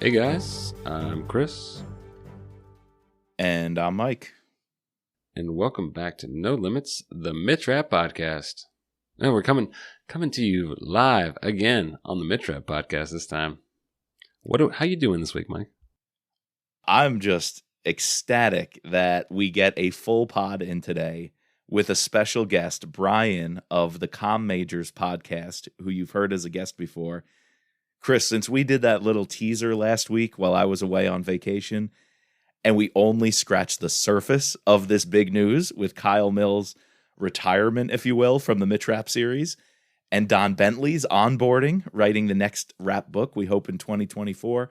Hey guys, I'm Chris, And I'm Mike. and welcome back to No Limits, the Mitrap Podcast. And we're coming to you live again on the Mitrap Podcast this time. How you doing this week, Mike? I'm just ecstatic that we get a full pod in today with a special guest, Brian of the Com Majors podcast, who you've heard as a guest before. Chris, since we did that little teaser last week while I was away on vacation, and we only scratched the surface of this big news with Kyle Mills' retirement, if you will, from the Mitrap series, and Don Bentley's onboarding, writing the next rap book, we hope in 2024.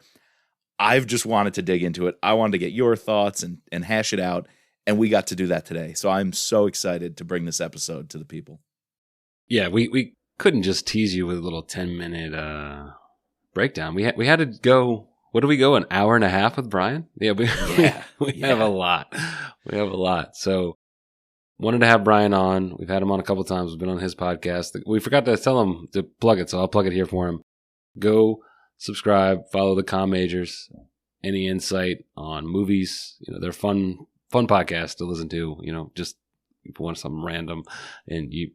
I've just wanted to dig into it. I wanted to get your thoughts and hash it out, and we got to do that today. So I'm so excited to bring this episode to the people. Yeah, we couldn't just tease you with a little 10-minute breakdown. We had to go. What do we go? An hour and a half with Brian? Yeah, we have a lot. We have a lot. So wanted to have Brian on. We've had him on a couple of times. We've been on his podcast. We forgot to tell him to plug it, so I'll plug it here for him. Go subscribe, follow the Com Majors. Any insight on movies? They're fun podcasts to listen to. Just if you want something random, and you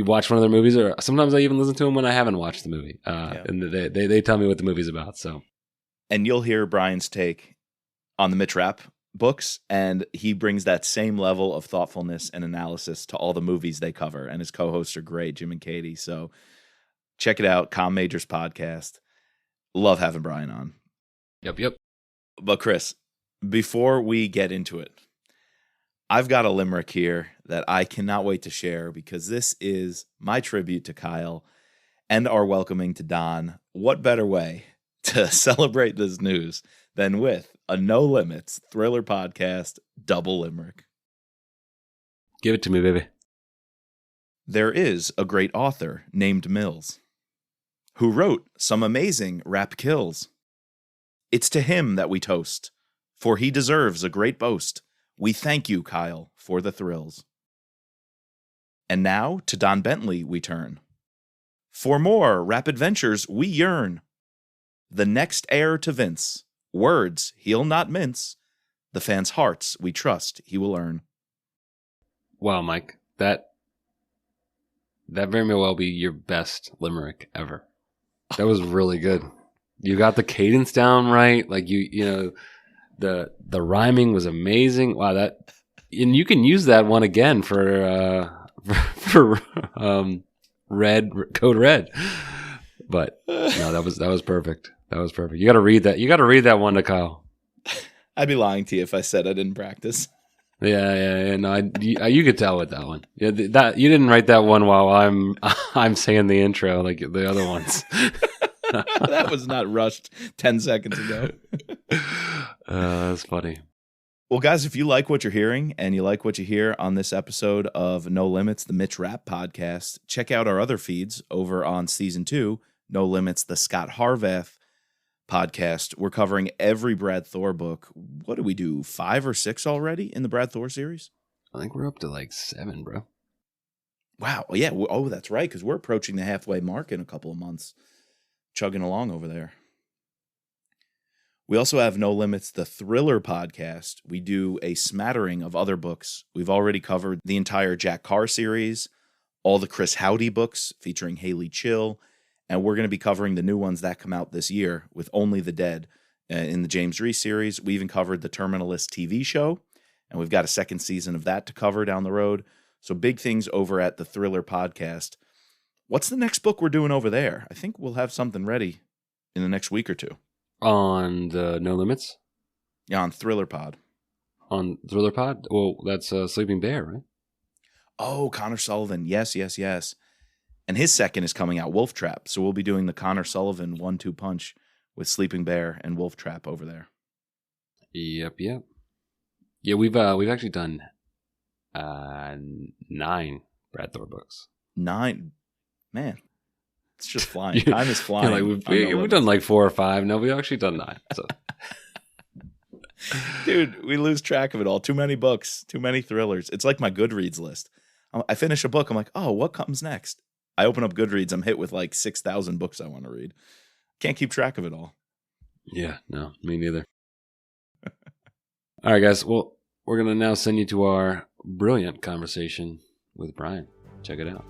watch one of their movies, or sometimes I even listen to them when I haven't watched the movie. And they tell me what the movie's about. So, and you'll hear Brian's take on the Mitrap books, and he brings that same level of thoughtfulness and analysis to all the movies they cover. And his co-hosts are great, Jim and Katie. So check it out, Com Majors podcast. Love having Brian on. Yep. But Chris, before we get into it, I've got a limerick here that I cannot wait to share because this is my tribute to Kyle and our welcoming to Don. What better way to celebrate this news than with a No Limits thriller podcast double limerick? Give it to me, baby. There is a great author named Mills who wrote some amazing rap kills. It's to him that we toast, for he deserves a great boast. We thank you, Kyle, for the thrills. And now to Don Bentley we turn. For more rap adventures we yearn. The next heir to Vince, words he'll not mince. The fans' hearts we trust he will earn. Wow, Mike, that very may well be your best limerick ever. That was really good. You got the cadence down right. Like the rhyming was amazing. Wow, and you can use that one again for Code Red. But no, that was perfect. That was perfect. You got to read that. You got to read that one to Kyle. I'd be lying to you if I said I didn't practice. Yeah. No, you could tell with that one. Yeah, that you didn't write that one while I'm saying the intro like the other ones. That was not rushed 10 seconds ago. That's funny. Well, guys, if you like what you're hearing and you like what you hear on this episode of No Limits, the Mitch Rap podcast, check out our other feeds over on season 2, No Limits, the Scott Harvath podcast. We're covering every Brad Thor book. What do we do? 5 or 6 already in the Brad Thor series? I think we're up to like 7, bro. Wow. Yeah. Oh, that's right. Because we're approaching the halfway mark in a couple of months. Chugging along over there. We also have No Limits, the Thriller podcast. We do a smattering of other books. We've already covered the entire Jack Carr series, all the Chris Howdy books featuring Haley Chill, and we're going to be covering the new ones that come out this year with Only the Dead in the James Reese series. We even covered the Terminalist TV show, and we've got a second season of that to cover down the road. So big things over at the Thriller podcast. What's the next book we're doing over there? I think we'll have something ready in the next week or two. On the No Limits? Yeah, on Thriller Pod. On Thriller Pod? Well, that's Sleeping Bear, right? Oh, Connor Sullivan. Yes. And his second is coming out, Wolf Trap. So we'll be doing the Connor Sullivan 1-2 punch with Sleeping Bear and Wolf Trap over there. Yep. Yeah, we've actually done 9 Brad Thor books. 9. Man, it's just flying. Time is flying. Like we've done like 4 or 5. No, we've actually done 9. So. Dude, we lose track of it all. Too many books, too many thrillers. It's like my Goodreads list. I finish a book, I'm like, oh, what comes next? I open up Goodreads, I'm hit with like 6,000 books I want to read. Can't keep track of it all. Yeah, no, me neither. All right, guys. Well, we're going to now send you to our brilliant conversation with Brian. Check it out.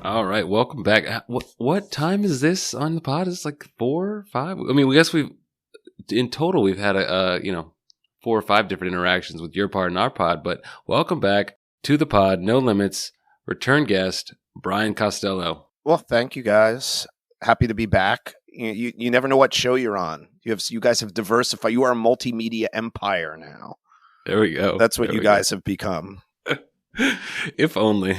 All right, welcome back. What time is this on the pod? It's like 4, 5. I mean, we guess we've had a 4 or 5 different interactions with your pod and our pod. But welcome back to the pod. No limits. Return guest Brian Costello. Well, thank you guys. Happy to be back. You never know what show you're on. You guys have diversified. You are a multimedia empire now. There we go. That's what you guys have become. If only.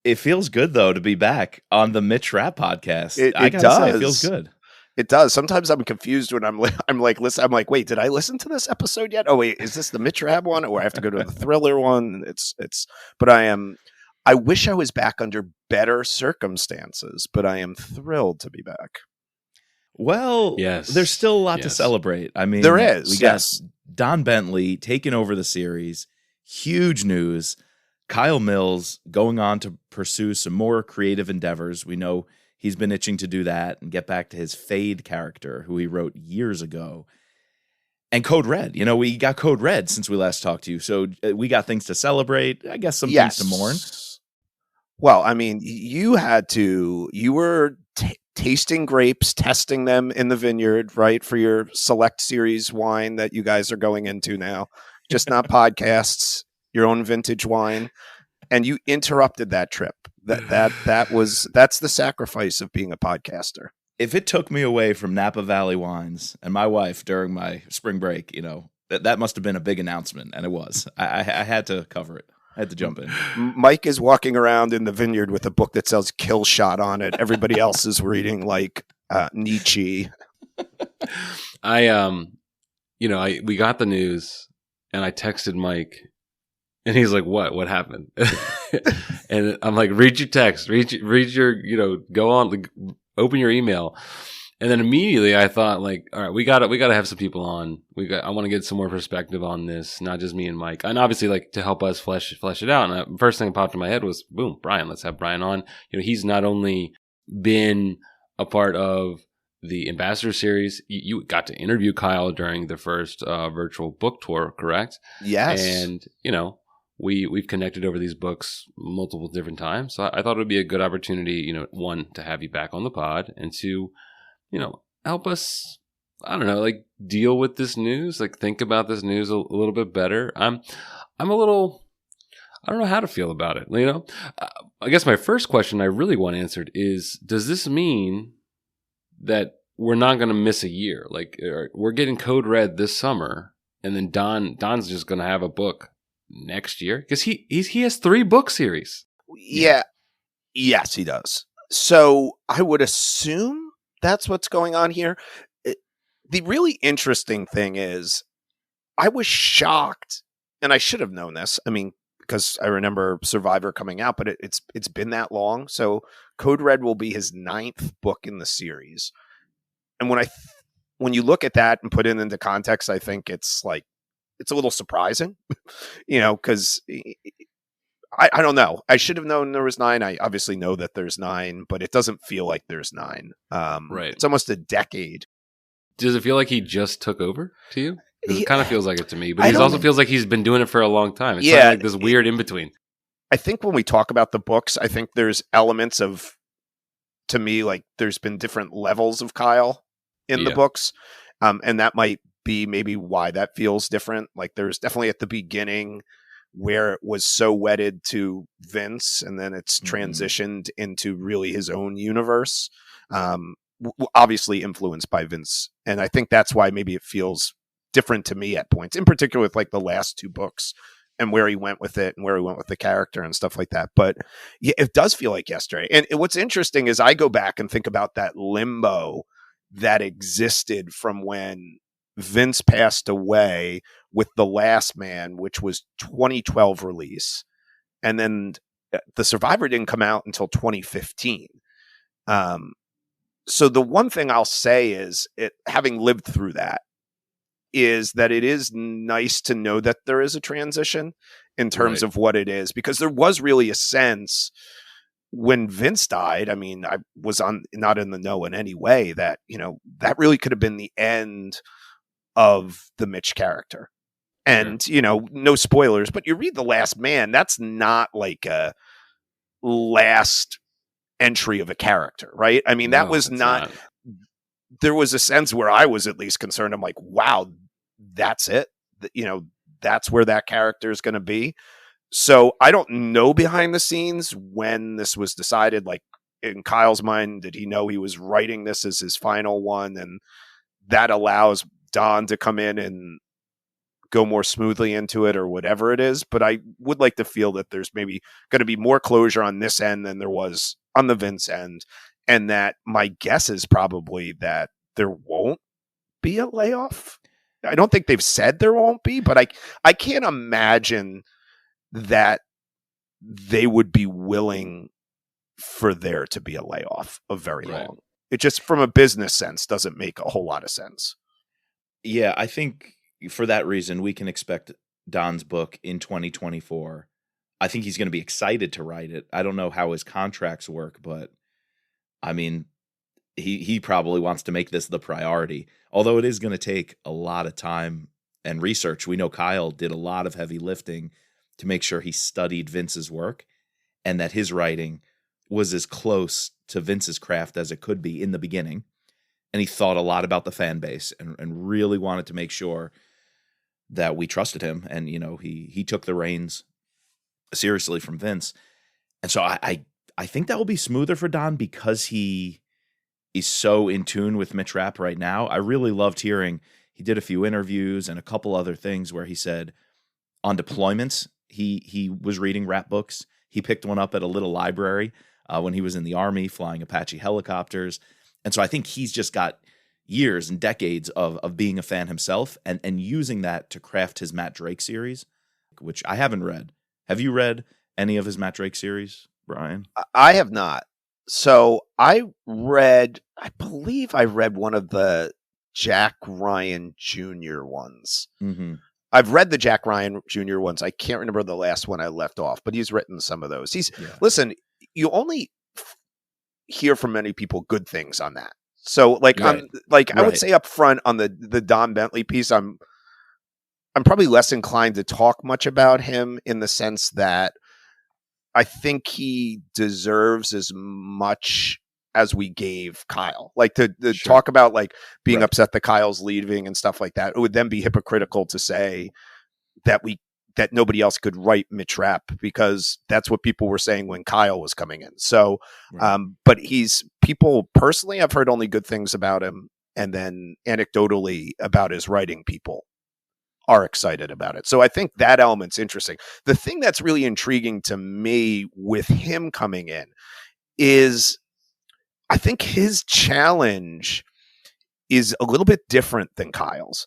It feels good though to be back on the Mitch Rapp podcast. It does. Say, it feels good. It does. Sometimes I'm confused when I'm like, listen. I'm like, wait, did I listen to this episode yet? Oh wait, is this the Mitch Rapp one, or I have to go to the Thriller one? But I wish I was back under better circumstances, but I am thrilled to be back. Well, yes, there's still a lot to celebrate. I mean, there is. We got Don Bentley taking over the series. Huge news. Kyle Mills going on to pursue some more creative endeavors. We know he's been itching to do that and get back to his Fade character, who he wrote years ago. And Code Red. We got Code Red since we last talked to you. So we got things to celebrate. I guess some things to mourn. Well, I mean, you were tasting grapes, testing them in the vineyard, right? For your select series wine that you guys are going into now. Just not podcasts. Your own vintage wine, and you interrupted that trip. That's the sacrifice of being a podcaster. If it took me away from Napa Valley wines and my wife during my spring break, that must have been a big announcement, and it was. I had to cover it. I had to jump in. Mike is walking around in the vineyard with a book that says "Kill Shot" on it. Everybody else is reading like Nietzsche. We got the news, and I texted Mike. And he's like, what happened? And I'm like, read your text, read your, go on, open your email. And then immediately I thought like, all right, we gotta have some people on. I want to get some more perspective on this, not just me and Mike. And obviously like to help us flesh it out. And the first thing that popped in my head was, boom, Brian, let's have Brian on. He's not only been a part of the Ambassador series, you got to interview Kyle during the first virtual book tour, correct? Yes. And, we've connected over these books multiple different times. So I thought it would be a good opportunity, one, to have you back on the pod, and two, help us, I don't know, like deal with this news, like think about this news a little bit better. I'm a little, I don't know how to feel about it. I guess my first question I really want answered is, does this mean that we're not going to miss a year? Like we're getting Code Red this summer, and then Don's just going to have a book next year, because he has 3 book series. Yeah. Yes, he does. So I would assume that's what's going on here. The really interesting thing is, I was shocked, and I should have known this. I mean, because I remember Survivor coming out, but it's been that long. So Code Red will be his 9th book in the series, and when you look at that and put it into context, I think it's a little surprising, because I don't know. I should have known there was 9. I obviously know that there's 9, but it doesn't feel like there's 9. Right. It's almost a decade. Does it feel like he just took over to you? It kind of feels like it to me, but it also feels like he's been doing it for a long time. It's like this weird in between. I think when we talk about the books, I think there's elements of, to me, like there's been different levels of Kyle in the books. And that might be maybe why that feels different. Like there's definitely at the beginning where it was so wedded to Vince, and then it's transitioned into really his own universe, obviously influenced by Vince. And I think that's why maybe it feels different to me at points, in particular with like the last 2 books and where he went with it and where he went with the character and stuff like that. But yeah, it does feel like yesterday. And what's interesting is I go back and think about that limbo that existed from when Vince passed away with The Last Man, which was 2012 release. And then The Survivor didn't come out until 2015. So the one thing I'll say is, having lived through that, is that it is nice to know that there is a transition in terms of what it is, because there was really a sense when Vince died. I mean, I was not in the know in any way that, that really could have been the end of the Mitch character. And, no spoilers, but you read The Last Man, that's not like a last entry of a character, right? I mean, that was not. There was a sense where I was at least concerned. I'm like, wow, that's it. That's where that character is going to be. So I don't know behind the scenes when this was decided. Like, in Kyle's mind, did he know he was writing this as his final one? And that allows Don to come in and go more smoothly into it, or whatever it is. But I would like to feel that there's maybe going to be more closure on this end than there was on the Vince end. And that my guess is probably that there won't be a layoff. I don't think they've said there won't be, but I can't imagine that they would be willing for there to be a layoff of very long. It just, from a business sense, doesn't make a whole lot of sense. Yeah, I think for that reason, we can expect Don's book in 2024. I think he's going to be excited to write it. I don't know how his contracts work, but I mean, he probably wants to make this the priority, although it is going to take a lot of time and research. We know Kyle did a lot of heavy lifting to make sure he studied Vince's work and that his writing was as close to Vince's craft as it could be in the beginning. And he thought a lot about the fan base and really wanted to make sure that we trusted him. And, he took the reins seriously from Vince. And so I think that will be smoother for Don because he is so in tune with Mitch Rapp right now. I really loved hearing, he did a few interviews and a couple other things where he said on deployments, he was reading Rapp books. He picked one up at a little library when he was in the Army flying Apache helicopters. And so I think he's just got years and decades of being a fan himself and using that to craft his Matt Drake series, which I haven't read. Have you read any of his Matt Drake series, Brian? I have not. So I believe I read one of the Jack Ryan Jr. ones. Mm-hmm. I've read the Jack Ryan Jr. ones. I can't remember the last one I left off, but he's written some of those. Listen, you only hear from many people good things on that. So I would say up front on the Don Bentley piece, I'm probably less inclined to talk much about him in the sense that I think he deserves as much as we gave Kyle. Like to talk about like being upset that Kyle's leaving and stuff like that. It would then be hypocritical to say that nobody else could write Mitch Rapp, because that's what people were saying when Kyle was coming in. So, but people personally, I've heard only good things about him. And then anecdotally about his writing, people are excited about it. So I think that element's interesting. The thing that's really intriguing to me with him coming in is I think his challenge is a little bit different than Kyle's,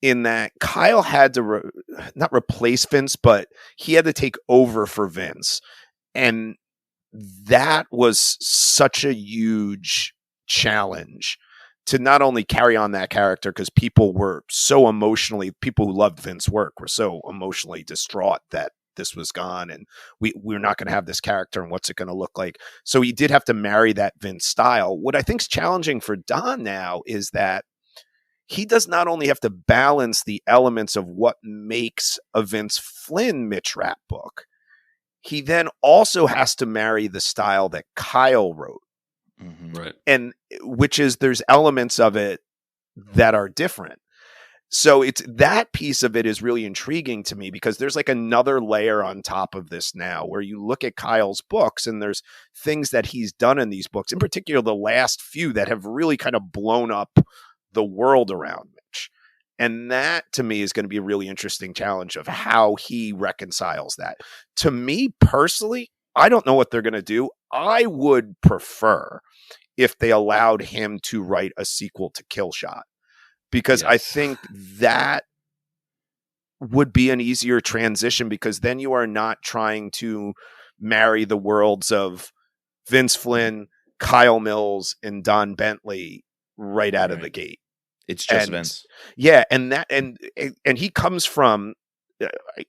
in that Kyle had to not replace Vince, but he had to take over for Vince. And that was such a huge challenge to not only carry on that character, because people who loved Vince's work were so emotionally distraught that this was gone and we're not going to have this character and what's it going to look like. So he did have to marry that Vince style. What I think is challenging for Don now is that he does not only have to balance the elements of what makes a Vince Flynn Mitch Rapp book, he then also has to marry the style that Kyle wrote. Mm-hmm. Right. And there's elements of it that are different. So it's that piece of it is really intriguing to me, because there's like another layer on top of this now where you look at Kyle's books and there's things that he's done in these books, in particular the last few, that have really kind of blown up the world around Mitch. And that to me is going to be a really interesting challenge of how he reconciles that. To me personally, I don't know what they're going to do. I would prefer if they allowed him to write a sequel to Kill Shot, because I think that would be an easier transition, because then you are not trying to marry the worlds of Vince Flynn, Kyle Mills, and Don Bentley right out of the gate. It's just Vince. Yeah, and he comes from,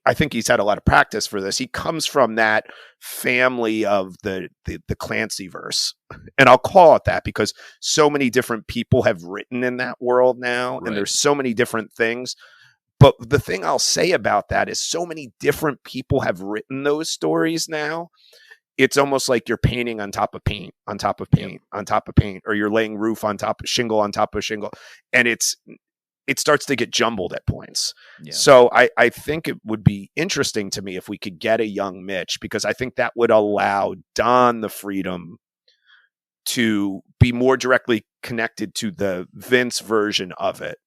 I think he's had a lot of practice for this. He comes from that family of the Clancy verse. And I'll call it that because so many different people have written in that world now, and there's so many different things. But the thing I'll say about that is so many different people have written those stories now. It's almost like you're painting on top of paint, on top of paint, on top of paint, or you're laying roof on top of shingle on top of shingle. And it starts to get jumbled at points. Yeah. So I think it would be interesting to me if we could get a young Mitch, because I think that would allow Don the freedom to be more directly connected to the Vince version of it.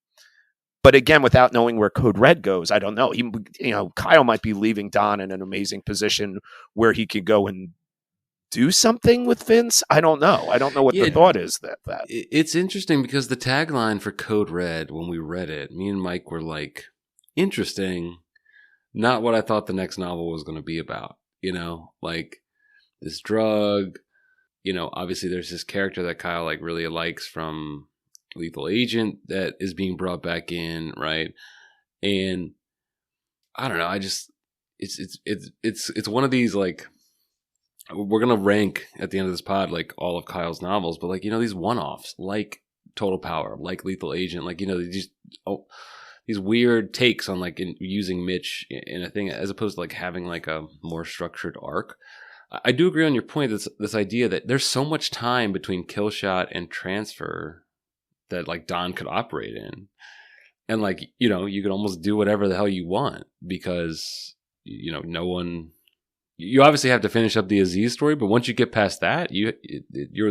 But again, without knowing where Code Red goes, I don't know. Kyle might be leaving Don in an amazing position where he could go and do something with Vince. I don't know. I don't know what the thought is that. It's interesting because the tagline for Code Red, when we read it, me and Mike were like, interesting. Not what I thought the next novel was going to be about. Like this drug. Obviously there's this character that Kyle like really likes from Lethal Agent that is being brought back in, right? And I don't know. I just it's one of these, like, we're gonna rank at the end of this pod like all of Kyle's novels, but like these one-offs, like Total Power, like Lethal Agent, like these weird takes on like using Mitch in a thing as opposed to like having like a more structured arc. I do agree on your point. This idea that there's so much time between kill shot and transfer that like Don could operate in, and like you could almost do whatever the hell you want because no one. You obviously have to finish up the Aziz story, but once you get past that, you're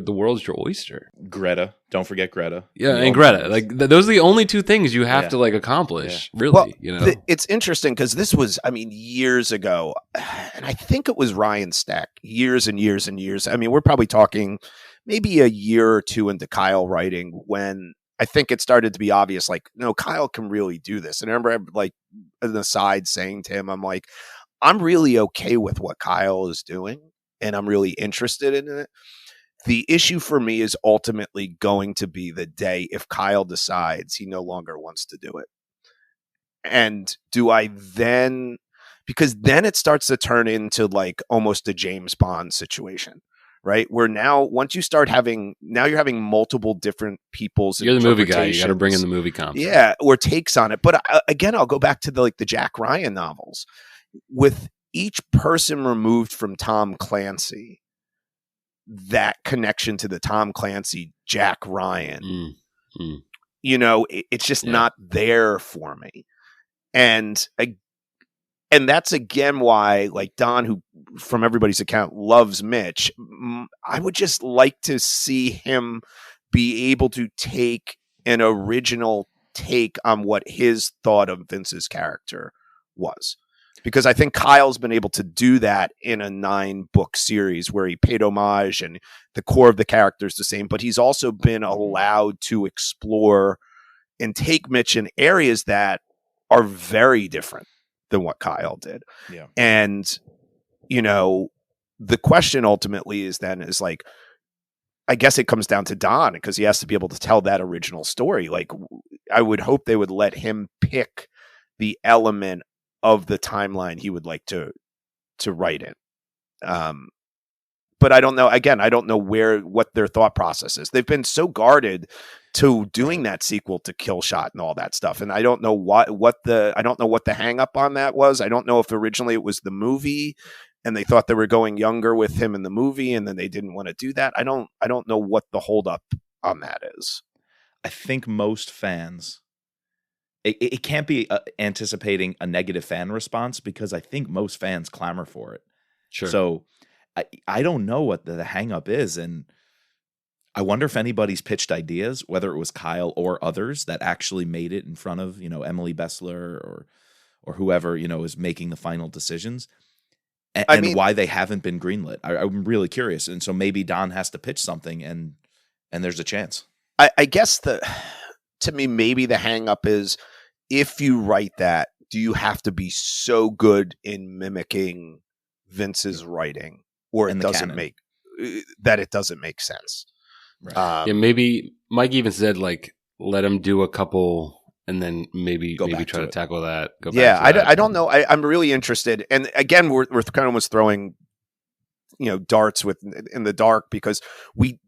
the world's your oyster. Greta, don't forget Greta. Yeah, and Greta, like those are the only two things you have to like accomplish. Yeah. Really, well, it's interesting because this was, years ago, and I think it was Ryan Stack, years and years and years. We're probably talking maybe a year or two into Kyle writing when I think it started to be obvious, like, no, Kyle can really do this. And I remember like an aside saying to him, I'm like, I'm really okay with what Kyle is doing, and I'm really interested in it. The issue for me is ultimately going to be the day if Kyle decides he no longer wants to do it. And do I then, because then it starts to turn into like almost a James Bond situation, right? Where now, once you start having, now you're having multiple different people's You're the movie guy. You got to bring in the movie comp. Yeah, or takes on it. But again, I'll go back to the Jack Ryan novels. With each person removed from Tom Clancy, that connection to the Tom Clancy, Jack Ryan, it's just not there for me. And that's again why, like, Don, who from everybody's account loves Mitch, I would just like to see him be able to take an original take on what his thought of Vince's character was. Because I think Kyle's been able to do that in a 9-book series where he paid homage and the core of the character is the same, but he's also been allowed to explore and take Mitch in areas that are very different than what Kyle did. Yeah. And, the question ultimately is like, I guess it comes down to Don because he has to be able to tell that original story. Like, I would hope they would let him pick the element of the timeline he would like to write in. But I don't know. Again, I don't know what their thought process is. They've been so guarded to doing that sequel to Kill Shot and all that stuff. And I don't know what the hang up on that was. I don't know if originally it was the movie and they thought they were going younger with him in the movie and then they didn't want to do that. I don't know what the holdup on that is. I think most fans, it can't be anticipating a negative fan response because I think most fans clamor for it. Sure. So I don't know what the hang up is. And I wonder if anybody's pitched ideas, whether it was Kyle or others that actually made it in front of, Emily Bessler or whoever, is making the final decisions and why they haven't been greenlit. I'm really curious. And so maybe Don has to pitch something and there's a chance. I guess to me, maybe the hang up is, if you write that, do you have to be so good in mimicking Vince's writing, or it doesn't make sense? Right. Maybe Mike even said like let him do a couple and then maybe back try to tackle that. Yeah, I don't know. I'm really interested. And again, we're kind of almost throwing, darts in the dark because we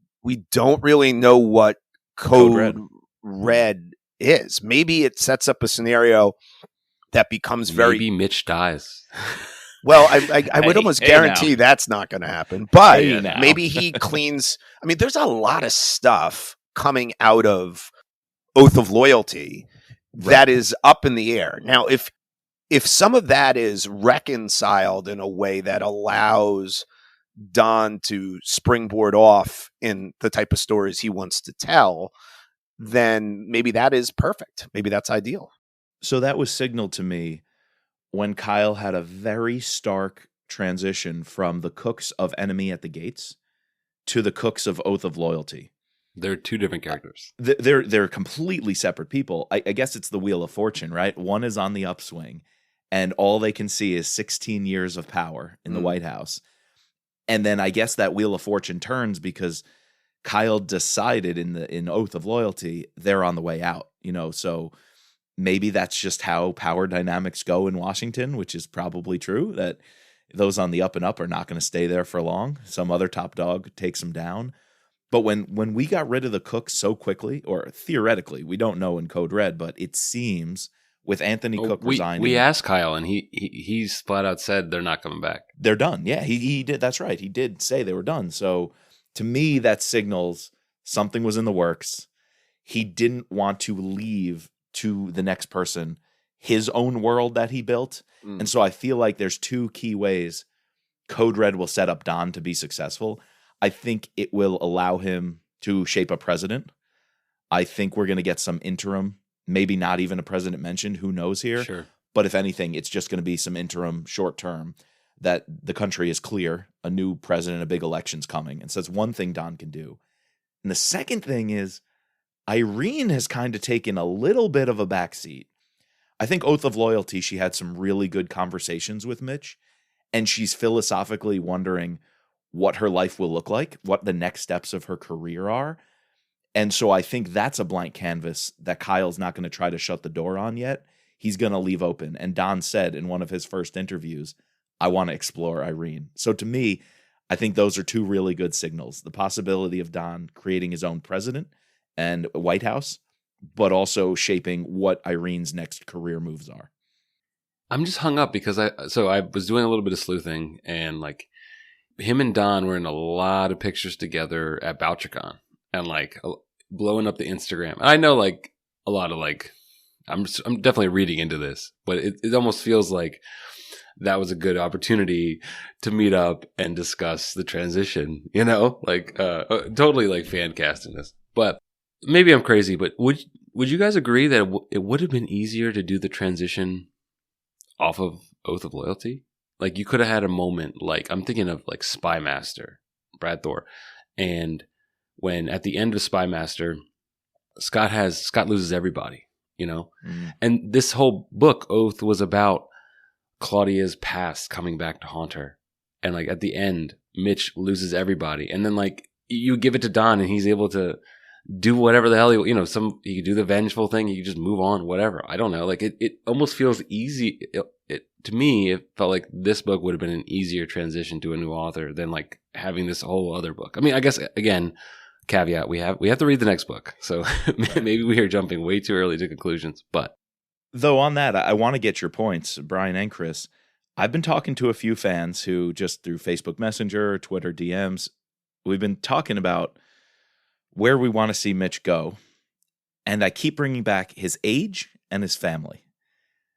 don't really know what Code Red is. Maybe it sets up a scenario that becomes maybe Mitch dies. Well, I would almost guarantee that's not going to happen. But maybe he cleans. I mean, there's a lot of stuff coming out of Oath of Loyalty that is up in the air. Now, if some of that is reconciled in a way that allows Don to springboard off in the type of stories he wants to tell, then maybe that is perfect. Maybe that's ideal. So that was signaled to me when Kyle had a very stark transition from the cooks of Enemy at the Gates to the cooks of Oath of Loyalty. They're two different characters. They're completely separate people. I guess it's the Wheel of Fortune, right? One is on the upswing, and all they can see is 16 years of power in the White House. And then I guess that Wheel of Fortune turns because Kyle decided in Oath of Loyalty they're on the way out. So maybe that's just how power dynamics go in Washington, which is probably true, that those on the up and up are not going to stay there for long. Some other top dog takes them down. But when we got rid of the cooks so quickly, or theoretically, we don't know in Code Red, but it seems with Anthony Cook resigning. We asked Kyle, and he's flat out said they're not coming back. They're done. Yeah, he did. That's right. He did say they were done. So to me, that signals something was in the works. He didn't want to leave to the next person his own world that he built. And so I feel like there's two key ways Code Red will set up Don to be successful. I think it will allow him to shape a president. I think we're going to get some interim, maybe not even a president mentioned, who knows here. Sure. But if anything, it's just going to be some interim short term that the country is clear, a new president, a big election's coming. And so that's one thing Don can do. And the second thing is Irene has kind of taken a little bit of a backseat. I think Oath of Loyalty, she had some really good conversations with Mitch, and she's philosophically wondering what her life will look like, what the next steps of her career are. And so I think that's a blank canvas that Kyle's not going to try to shut the door on yet. He's going to leave open. And Don said in one of his first interviews, I want to explore Irene. So to me, I think those are two really good signals. The possibility of Don creating his own president and White House, but also shaping what Irene's next career moves are. I'm just hung up because I was doing a little bit of sleuthing, and like him and Don were in a lot of pictures together at BoucherCon and like blowing up the Instagram. And I know like a lot of like, I'm definitely reading into this, but it almost feels like that was a good opportunity to meet up and discuss the transition, like totally like fan casting this. But maybe I'm crazy, but would you guys agree that it would have been easier to do the transition off of Oath of Loyalty? Like you could have had a moment, like I'm thinking of like Spy Master, Brad Thor, and when at the end of Spy Master, Scott loses everybody, and this whole book Oath was about Claudia's past coming back to haunt her, and like at the end, Mitch loses everybody, and then like you give it to Don, and he's able to do whatever the hell he could do the vengeful thing, he could just move on, whatever. I don't know, like it almost feels easy. To me, it felt like this book would have been an easier transition to a new author than like having this whole other book. I mean, I guess again, caveat, we have to read the next book, so maybe we are jumping way too early to conclusions. But though on that, I want to get your points, Brian and Chris. I've been talking to a few fans who just through Facebook Messenger, Twitter DMs, we've been talking about where we want to see Mitch go, and I keep bringing back his age and his family.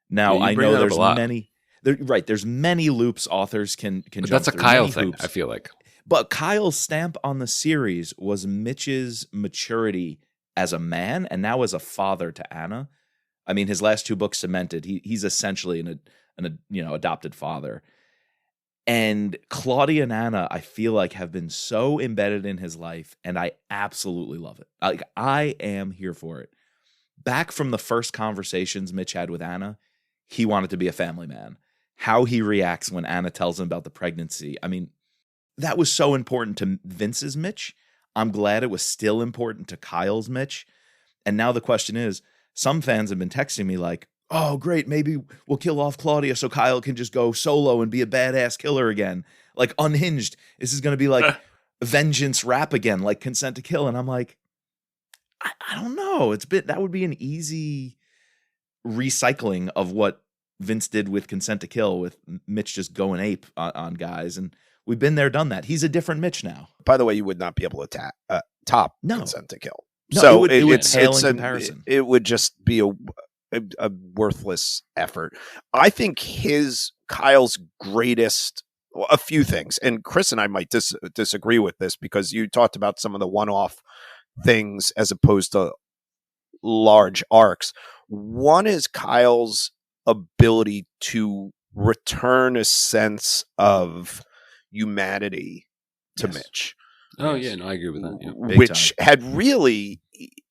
Now I know there's many. There's many loops authors can but jump that's a through, Kyle many thing, hoops. I feel like. But Kyle's stamp on the series was Mitch's maturity as a man and now as a father to Anna. I mean, his last two books cemented he's essentially an adopted father. And Claudia and Anna, I feel like, have been so embedded in his life, and I absolutely love it. Like I am here for it. Back from the first conversations Mitch had with Anna, he wanted to be a family man. How he reacts when Anna tells him about the pregnancy. I mean, that was so important to Vince's Mitch. I'm glad it was still important to Kyle's Mitch. And now the question is, some fans have been texting me like, oh, great, maybe we'll kill off Claudia so Kyle can just go solo and be a badass killer again. Like Unhinged. This is going to be like vengeance rap again, like Consent to Kill. And I'm like, I don't know. That would be an easy recycling of what Vince did with Consent to Kill, with Mitch just going ape on guys. And we've been there, done that. He's a different Mitch now. By the way, you would not be able to top Consent to Kill. No, so it would pale in comparison. It would just be a worthless effort. I think Kyle's greatest, a few things, and Chris and I might disagree with this because you talked about some of the one-off things as opposed to large arcs. One is Kyle's ability to return a sense of humanity to Mitch. Oh, yeah, no, I agree with that. Yeah. Which had really,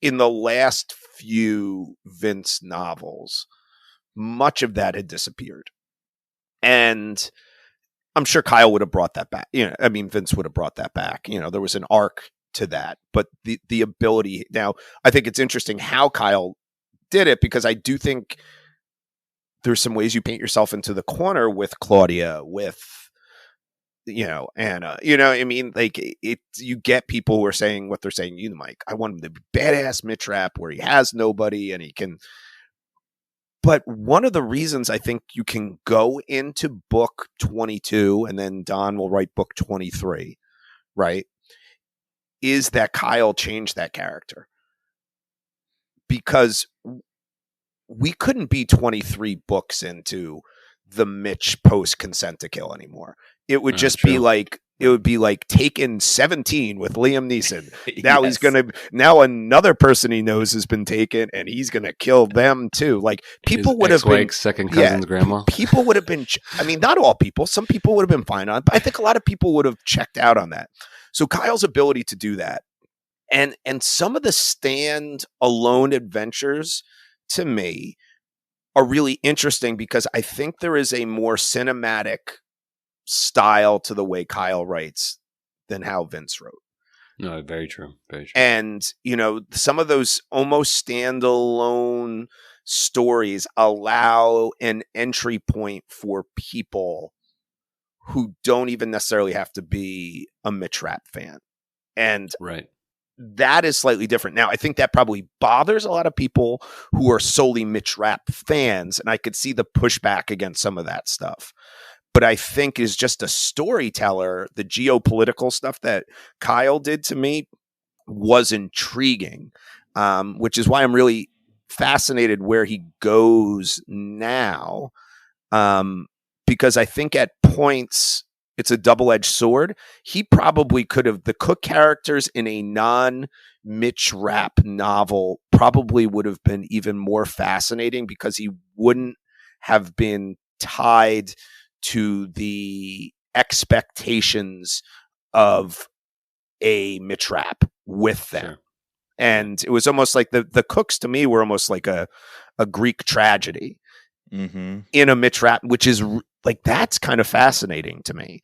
in the last few Vince novels, much of that had disappeared. And I'm sure Kyle would have brought that back. Vince would have brought that back. There was an arc to that. But the ability, now, I think it's interesting how Kyle did it, because I do think there's some ways you paint yourself into the corner with Claudia, with Anna, you get people who are saying what they're saying, Mike, I want him to be badass Mitch rap where he has nobody and he can. But one of the reasons I think you can go into book 22 and then Don will write book 23, right, is that Kyle changed that character, because we couldn't be 23 books into the Mitch post Consent to Kill anymore. It would just be like, Taken 17 with Liam Neeson. Now now another person he knows has been taken and he's going to kill them too. Like, people would have been second cousin's grandma. People would have been, not all people, some people would have been fine on it, but I think a lot of people would have checked out on that. So Kyle's ability to do that, and some of the stand-alone adventures to me are really interesting, because I think there is a more cinematic style to the way Kyle writes than how Vince wrote. No, very true. Very true. And, some of those almost standalone stories allow an entry point for people who don't even necessarily have to be a Mitch Rapp fan. And right. That is slightly different. Now, I think that probably bothers a lot of people who are solely Mitch Rapp fans, and I could see the pushback against some of that stuff. But I think is just a storyteller, the geopolitical stuff that Kyle did to me was intriguing, which is why I'm really fascinated where he goes now, because I think at points it's a double-edged sword. He probably could have, the Cook characters in a non-Mitch Rapp novel probably would have been even more fascinating, because he wouldn't have been tied to the expectations of a Mitch Rapp with them. Sure. And it was almost like the Cooks to me were almost like a Greek tragedy in a Mitch Rapp, which is like, that's kind of fascinating to me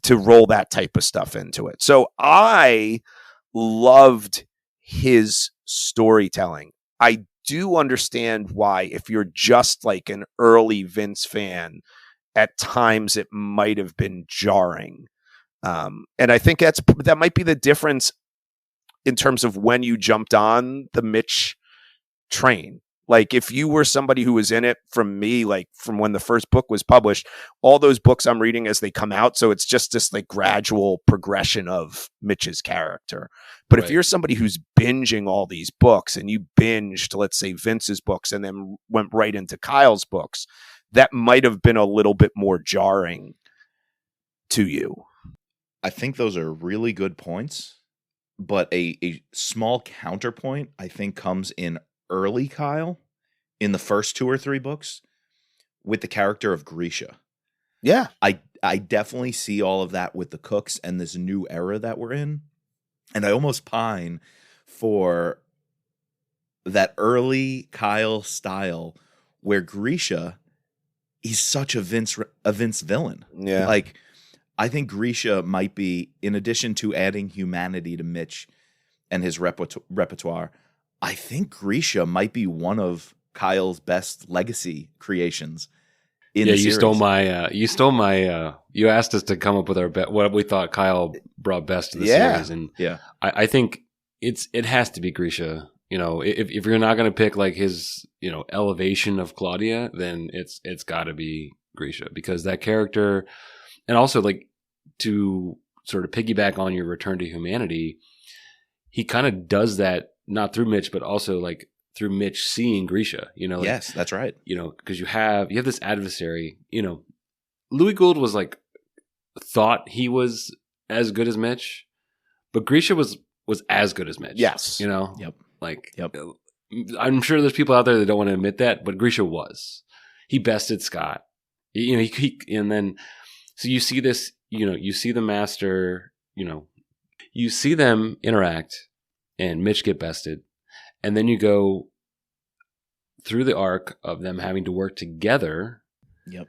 to roll that type of stuff into it. So I loved his storytelling. I do understand why, if you're just like an early Vince fan, at times it might have been jarring. And I think that might be the difference in terms of when you jumped on the Mitch train. Like, if you were somebody who was in it from me, like from when the first book was published, all those books I'm reading as they come out. So it's just this like gradual progression of Mitch's character. But if you're somebody who's binging all these books, and you binged, let's say, Vince's books and then went right into Kyle's books, that might have been a little bit more jarring to you. I think those are really good points, but a small counterpoint, I think, comes in early Kyle, in the first 2 or 3 books, with the character of Grisha. Yeah. I definitely see all of that with the Cooks and this new era that we're in. And I almost pine for that early Kyle style where Grisha, he's such a Vince villain. Yeah. Like, I think Grisha might be, in addition to adding humanity to Mitch and his repertoire, I think Grisha might be one of Kyle's best legacy creations in the series. You asked us to come up with what we thought Kyle brought best to the series. And I think it has to be Grisha. You know, if you're not going to pick like his, you know, elevation of Claudia, then it's got to be Grisha, because that character, and also like to sort of piggyback on your return to humanity, he kind of does that not through Mitch, but also like through Mitch seeing Grisha. You know, like, yes, that's right. You know, because you have this adversary. You know, Louis Gould was like thought he was as good as Mitch, but Grisha was as good as Mitch. Yes, you know. Yep. Like, yep. I'm sure there's people out there that don't want to admit that, but Grisha was. He bested Scott. You know, and then so you see this. You know, you see the master. You know, you see them interact, and Mitch get bested, and then you go through the arc of them having to work together. Yep.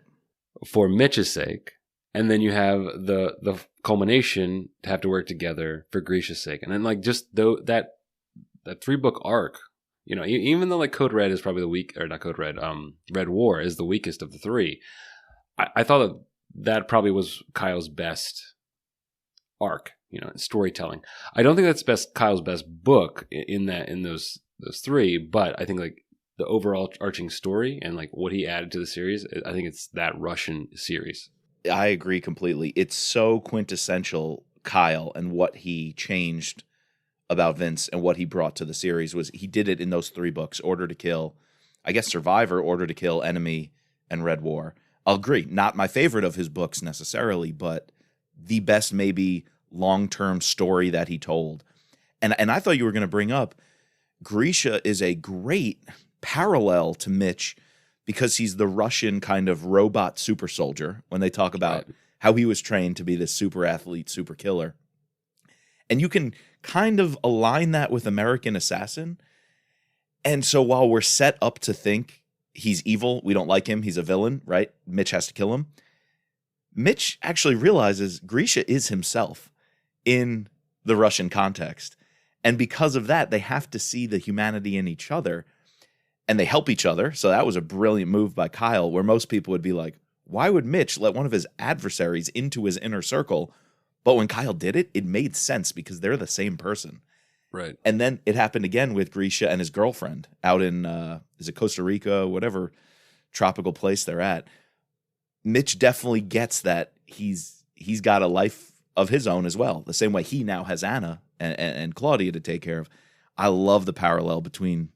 For Mitch's sake, and then you have the culmination to have to work together for Grisha's sake, and then like just that 3-book arc, you know, even though like Code Red is probably the weak, or not Code Red, Red War is the weakest of the 3. I thought that probably was Kyle's best arc, you know, in storytelling. I don't think that's Kyle's best book in those 3, but I think like the overall arching story and like what he added to the series, I think it's that Russian series. I agree completely. It's so quintessential Kyle, and what he changed about Vince and what he brought to the series was he did it in those 3 books: Order to Kill, I guess Survivor, Order to Kill, Enemy, and Red War. I'll agree, not my favorite of his books necessarily, but the best maybe long-term story that he told. And I thought you were going to bring up Grisha is a great parallel to Mitch, because he's the Russian kind of robot super soldier when they talk about how he was trained to be this super athlete, super killer. And you can kind of align that with American Assassin. And so while we're set up to think he's evil, we don't like him, he's a villain, right? Mitch has to kill him. Mitch actually realizes Grisha is himself in the Russian context. And because of that, they have to see the humanity in each other, and they help each other. So that was a brilliant move by Kyle, where most people would be like, why would Mitch let one of his adversaries into his inner circle? But when Kyle did it, it made sense because they're the same person. Right. And then it happened again with Grisha and his girlfriend out in, is it Costa Rica, whatever tropical place they're at. Mitch definitely gets that he's got a life of his own as well, the same way he now has Anna and Claudia to take care of. I love the parallel between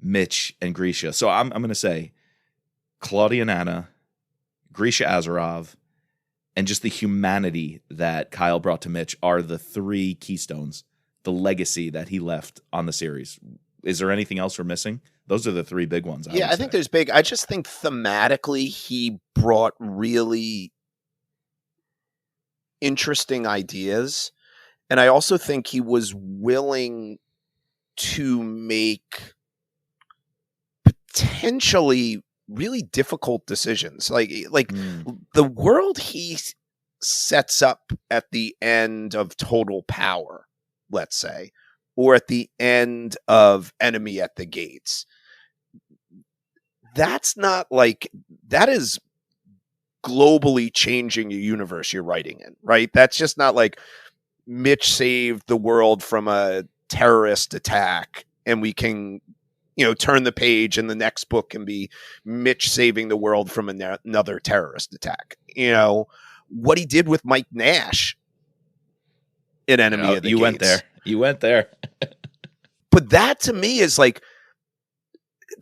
Mitch and Grisha. So I'm going to say Claudia and Anna, Grisha Azarov, and just the humanity that Kyle brought to Mitch are the 3 keystones, the legacy that he left on the series. Is there anything else we're missing? Those are the 3 big ones. I think there's big. I just think thematically he brought really interesting ideas. And I also think he was willing to make potentially really difficult decisions. Like the world he sets up at the end of Total Power, let's say, or at the end of Enemy at the Gates. That's not like, that is globally changing a universe you're writing in, right? That's just not like Mitch saved the world from a terrorist attack and we can, you know, turn the page and the next book can be Mitch saving the world from another terrorist attack. You know, what he did with Mike Nash in Enemy of the Gates. You went there. But that to me is like,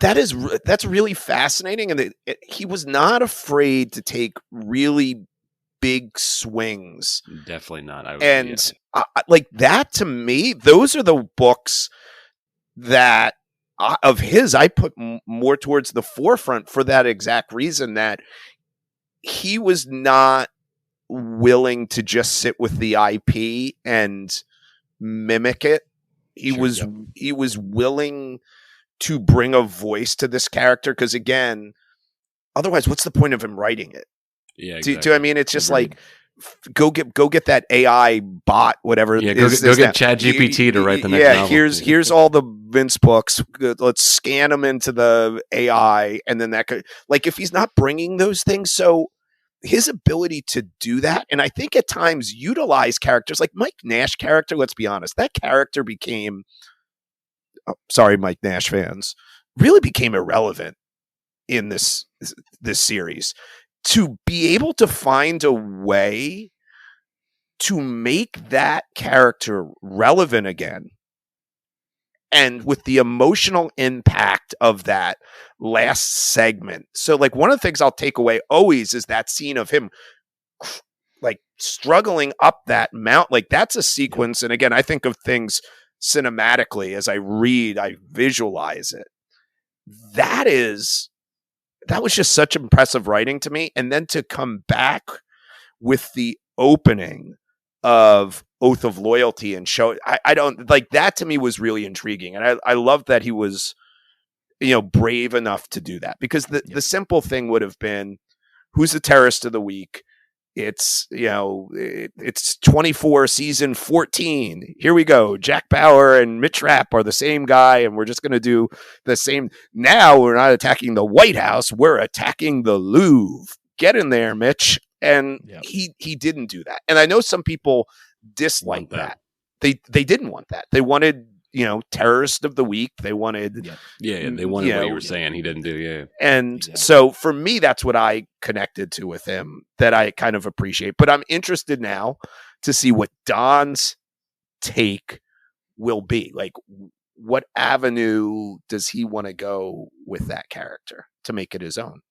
that's really fascinating. And he was not afraid to take really big swings. Definitely not. Like that to me, those are the books that of his I put more towards the forefront for that exact reason, that he was not willing to just sit with the IP and mimic it. He was willing to bring a voice to this character, because again, otherwise what's the point of him writing it? Yeah, exactly. Do I mean, it's just like go get that AI bot, whatever. Yeah, go get ChatGPT to write the next novel. Here's all the Vince books. Let's scan them into the AI, and then that could, like, if he's not bringing those things, so his ability to do that, and I think at times utilize characters like Mike Nash character. Let's be honest, that character became, sorry, Mike Nash fans, really became irrelevant in this series. To be able to find a way to make that character relevant again, and with the emotional impact of that last segment. So, like, one of the things I'll take away always is that scene of him like struggling up that mount. Like, that's a sequence. And again, I think of things cinematically as I read, I visualize it. That was just such impressive writing to me. And then to come back with the opening of Oath of Loyalty and show, I don't like that, to me was really intriguing. And I love that he was, brave enough to do that, because the simple thing would have been, who's the terrorist of the week? It's, it's 24 season 14. Here we go. Jack Bauer and Mitch Rapp are the same guy, and we're just going to do the same. Now we're not attacking the White House. We're attacking the Louvre. Get in there, Mitch. And he didn't do that. And I know some people dislike that. They didn't want that. They wanted, terrorist of the week. They wanted, they wanted what you were saying. He didn't do, And so for me, that's what I connected to with him, that I kind of appreciate. But I'm interested now to see what Don's take will be. Like, what avenue does he want to go with that character to make it his own?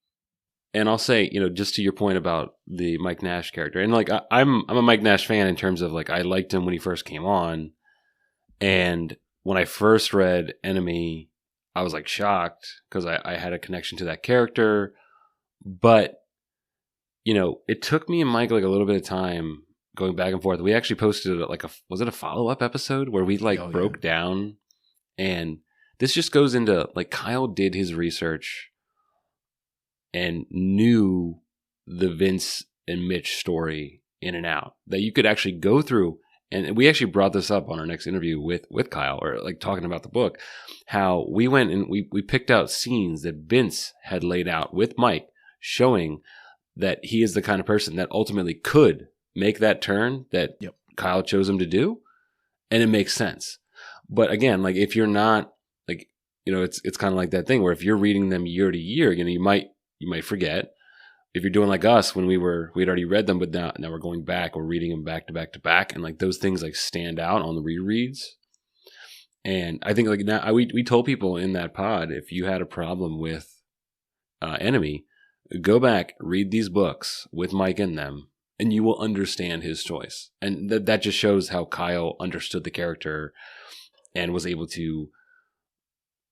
And I'll say, just to your point about the Mike Nash character, and like I'm a Mike Nash fan in terms of, like, I liked him when he first came on, and when I first read Enemy, I was like shocked because I had a connection to that character, but it took me and Mike like a little bit of time going back and forth. We actually posted was it a follow-up episode where we broke down, and this just goes into, like, Kyle did his research and knew the Vince and Mitch story in and out, that you could actually go through. And we actually brought this up on our next interview with Kyle, or like talking about the book, how we went and we picked out scenes that Vince had laid out with Mike, showing that he is the kind of person that ultimately could make that turn that Kyle chose him to do. And it makes sense. But again, like, if you're not, like, it's kind of like that thing where if you're reading them year to year, you might forget. If you're doing like us, when we'd already read them, but now we're going back, we're reading them back to back to back, and like those things like stand out on the rereads. And I think, like, now we told people in that pod, if you had a problem with Enemy, go back, read these books with Mike in them, and you will understand his choice. And that just shows how Kyle understood the character and was able to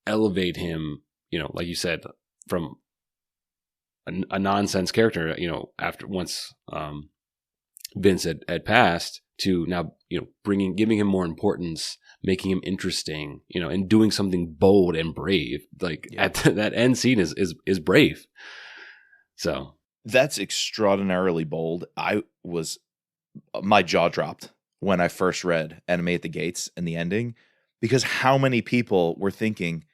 elevate him, like you said, from a nonsense character, after once Vince had passed, to now, giving him more importance, making him interesting, and doing something bold and brave. Like, at that end scene is brave. So that's extraordinarily bold. My jaw dropped when I first read Enemy at the Gates and the ending, because how many people were thinking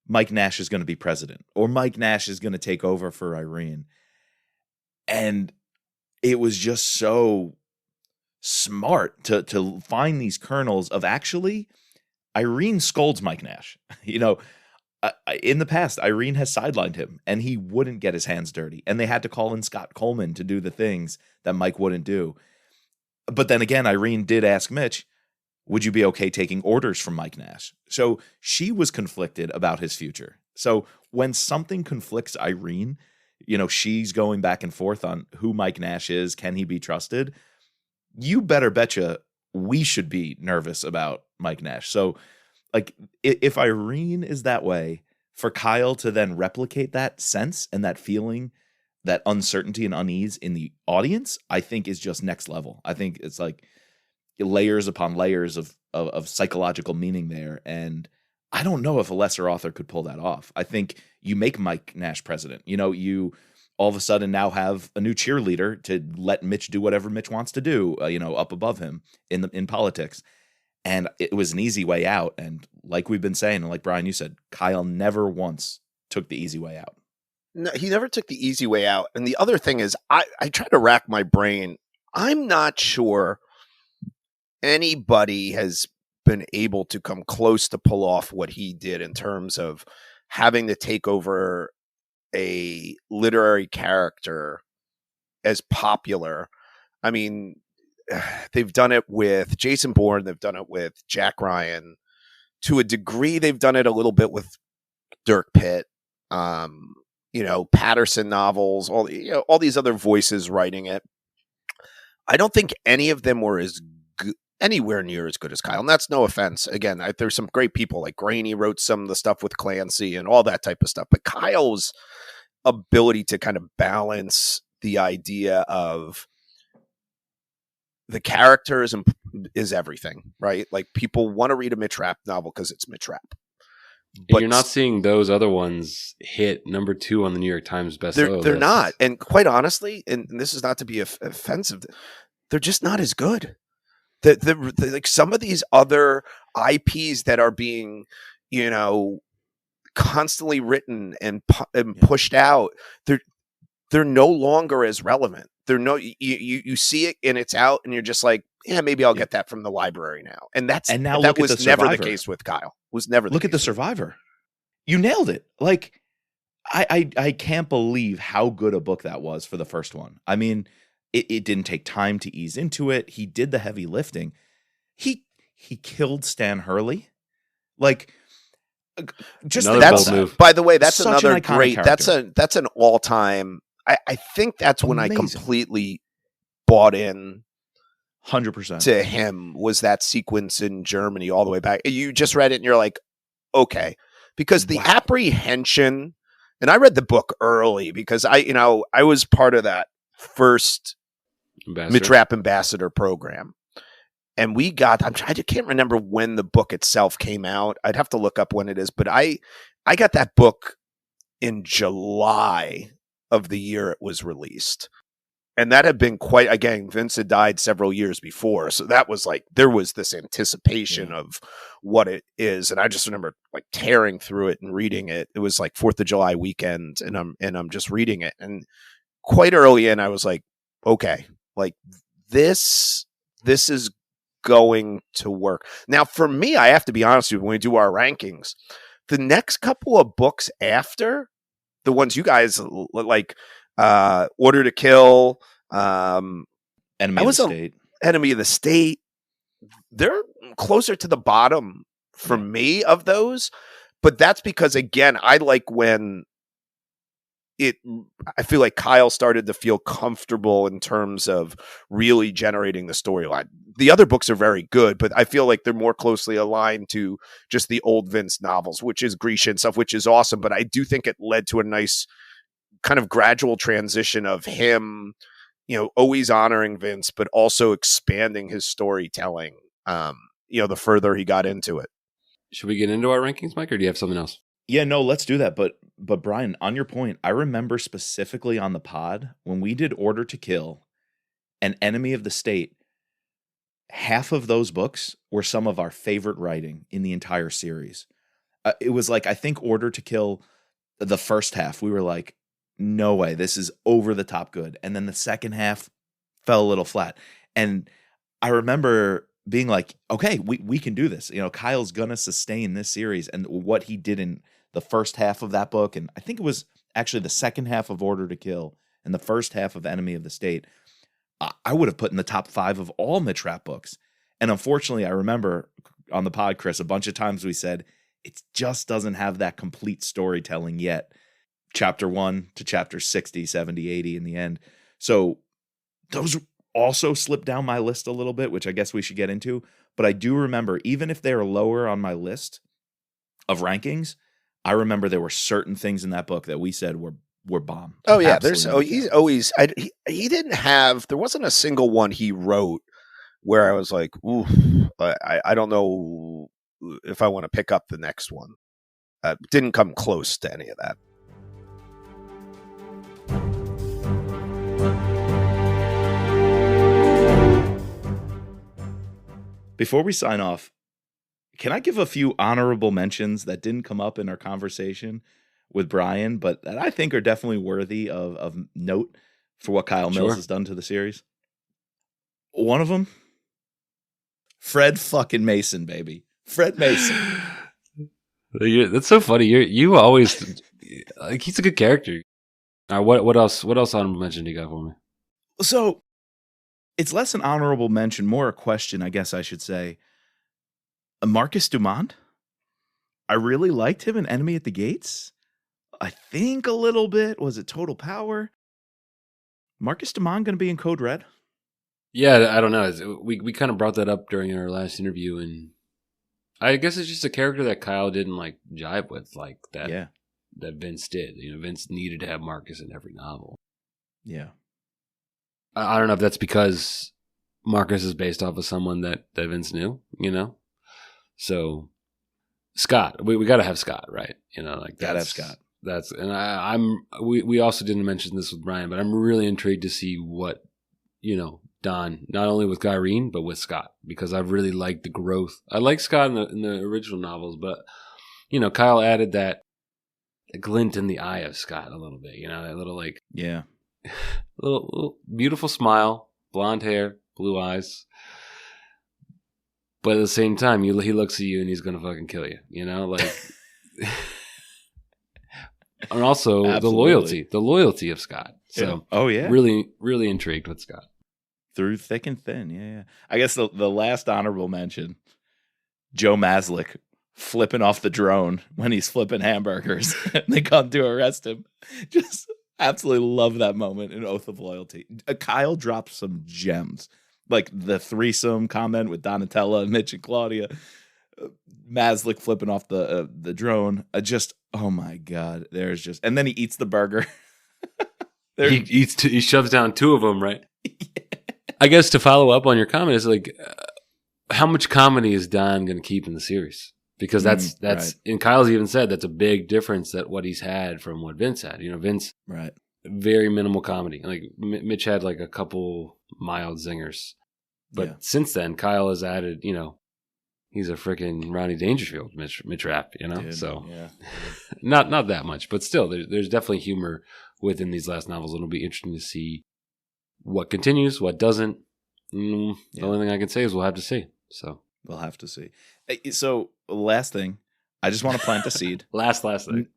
Mike Nash is going to be president, or Mike Nash is going to take over for Irene. And it was just so smart to find these kernels of, actually, Irene scolds Mike Nash. In the past, Irene has sidelined him, and he wouldn't get his hands dirty. And they had to call in Scott Coleman to do the things that Mike wouldn't do. But then again, Irene did ask Mitch, would you be okay taking orders from Mike Nash? So she was conflicted about his future. So when something conflicts Irene, she's going back and forth on who Mike Nash is. Can he be trusted? You better betcha we should be nervous about Mike Nash. So, like, if Irene is that way, for Kyle to then replicate that sense and that feeling, that uncertainty and unease in the audience, I think is just next level. I think it's like layers upon layers of psychological meaning there. And I don't know if a lesser author could pull that off. I think you make Mike Nash president. You all of a sudden now have a new cheerleader to let Mitch do whatever Mitch wants to do, up above him in politics. And it was an easy way out. And like we've been saying, and like Brian, you said, Kyle never once took the easy way out. No, he never took the easy way out. And the other thing is, I try to rack my brain. I'm not sure anybody has been able to come close to pull off what he did in terms of having to take over a literary character as popular. I mean, they've done it with Jason Bourne. They've done it with Jack Ryan. To a degree, they've done it a little bit with Dirk Pitt. Patterson novels, all these other voices writing it. I don't think any of them were anywhere near as good as Kyle. And that's no offense. Again, there's some great people like Graney wrote some of the stuff with Clancy and all that type of stuff. But Kyle's ability to kind of balance the idea of the characters is everything, right? Like people want to read a Mitch Rapp novel because it's Mitch Rapp. But you're not seeing those other ones hit number 2 on the New York Times bestseller. They're not. And quite honestly, and this is not to be offensive, they're just not as good. Like some of these other IPs that are being, constantly written and pushed out, they're no longer as relevant. You see it and it's out and you're just like, yeah, maybe I'll get that from the library now. And that was never the case with Kyle. Look at The Survivor. You nailed it. Like I can't believe how good a book that was for the first one. I mean, it didn't take time to ease into it. He did the heavy lifting. He killed Stan Hurley. Like just move. By the way, that's another great character. That's an all-time. I think that's when I completely bought in 100% to him, was that sequence in Germany all the way back. You just read it and you're like, okay, because the apprehension, and I read the book early because I was part of that first Mitch Rapp Ambassador program. And I can't remember when the book itself came out. I'd have to look up when it is, but I got that book in July of the year it was released. And that had been Vince had died several years before. So that was like, there was this anticipation of what it is. And I just remember like tearing through it and reading it. It was like 4th of July weekend and I'm just reading it. And quite early in, I was like, okay, like this is going to work. Now for me, I have to be honest with you, when we do our rankings, the next couple of books after the ones you guys like, Order to Kill, Enemy of the State. They're closer to the bottom for me of those, but that's because again, I like when I feel like Kyle started to feel comfortable in terms of really generating the storyline. The other books are very good, but I feel like they're more closely aligned to just the old Vince novels, which is Grisha and stuff, which is awesome. But I do think it led to a nice kind of gradual transition of him, always honoring Vince, but also expanding his storytelling, the further he got into it. Should we get into our rankings, Mike, or do you have something else? Yeah, no, let's do that. But Brian, on your point, I remember specifically on the pod when we did Order to Kill and Enemy of the State, half of those books were some of our favorite writing in the entire series. It was like, I think Order to Kill, the first half, we were like, no way, this is over the top good. And then the second half fell a little flat. And I remember being like, okay, we can do this. Kyle's going to sustain this series. And what he did in the first half of that book, and I think it was actually the second half of Order to Kill and the first half of Enemy of the State, I would have put in the top 5 of all Mitch Rapp books. And unfortunately, I remember on the pod, Chris, a bunch of times we said, it just doesn't have that complete storytelling yet. Chapter 1 to chapter 60, 70, 80 in the end. So those also slipped down my list a little bit, which I guess we should get into. But I do remember, even if they're lower on my list of rankings, I remember there were certain things in that book that we said were bomb. Oh yeah, he's always he didn't have, there wasn't a single one he wrote where I was like, ooh, I don't know if I want to pick up the next one. Didn't come close to any of that. Before we sign off, can I give a few honorable mentions that didn't come up in our conversation with Brian, but that I think are definitely worthy of note for what Kyle Mills has done to the series? One of them, Fred fucking Mason, baby. Fred Mason. That's so funny. You always like, he's a good character. All right, what else? What else honorable mention do you got for me? So it's less an honorable mention, more a question, I guess I should say. Marcus Dumont. I really liked him in Enemy at the Gates. I think a little bit. Was it Total Power? Marcus Dumont going to be in Code Red? Yeah, I don't know. We kind of brought that up during our last interview, and I guess it's just a character that Kyle didn't like jive with, like that. Yeah. That Vince did. Vince needed to have Marcus in every novel. Yeah. I don't know if that's because Marcus is based off of someone that Vince knew, So Scott, we got to have Scott, right? Gotta have Scott. We also didn't mention this with Brian, but I'm really intrigued to see what, Don, not only with Gyrene, but with Scott, because I've really liked the growth. I like Scott in the original novels, but, Kyle added that glint in the eye of Scott a little bit, that little yeah, little beautiful smile, blonde hair, blue eyes. But at the same time, he looks at you and he's going to fucking kill you, And also Absolutely. the loyalty of Scott. So, yeah. Oh yeah, really, really intrigued with Scott. Through thick and thin, yeah. I guess the last honorable mention, Joe Maslick flipping off the drone when he's flipping hamburgers and they come to arrest him. Just absolutely love that moment in Oath of Loyalty. Kyle dropped some gems, like the threesome comment with Donatella, Mitch, and Claudia. Maslick flipping off the drone. Oh my God, and then he eats the burger. He shoves down two of them, right? Yeah. I guess to follow up on your comment is how much comedy is Don going to keep in the series? Because that's right. And Kyle's even said that's a big difference that what he's had from what Vince had. Vince, right, very minimal comedy. Like Mitch had a couple mild zingers, but since then Kyle has added. He's a freaking Rodney Dangerfield, Mitch Rapp. Dude, so yeah. not that much, but still, there's definitely humor within these last novels. It'll be interesting to see what continues, what doesn't. The only thing I can say is we'll have to see. So we'll have to see. So last thing, I just want to plant the seed. last thing.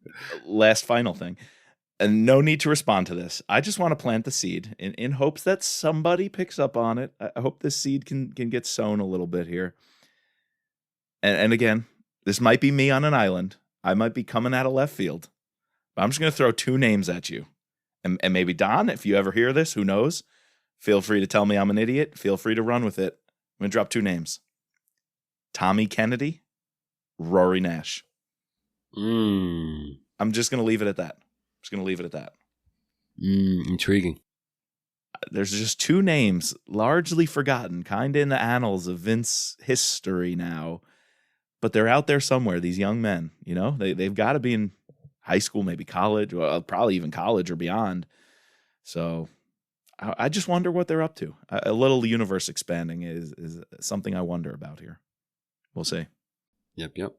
Last final thing. And no need to respond to this. I just want to plant the seed in hopes that somebody picks up on it. I hope this seed can get sown a little bit here. And again, this might be me on an island. I might be coming out of left field. But I'm just going to throw two names at you. And maybe Don, if you ever hear this, who knows? Feel free to tell me I'm an idiot. Feel free to run with it. I'm going to drop two names. Tommy Kennedy, Rory Nash. I'm just going to leave it at that. Intriguing. There's just two names, largely forgotten, kind of in the annals of Vince history now. But they're out there somewhere, these young men. They've got to be in high school, maybe college, well, probably even college or beyond. So I just wonder what they're up to. A little universe expanding is something I wonder about here. We'll see. Yep.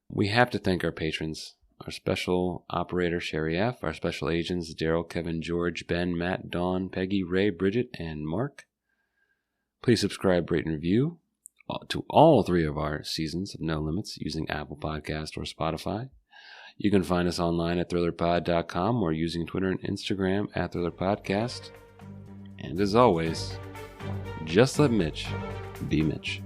We have to thank our patrons. Our special operator, Sherry F., our special agents, Daryl, Kevin, George, Ben, Matt, Dawn, Peggy, Ray, Bridget, and Mark. Please subscribe, rate, and review to all three of our seasons of No Limits using Apple Podcast or Spotify. You can find us online at thrillerpod.com or using Twitter and Instagram at thrillerpodcast. And as always, just let Mitch be Mitch.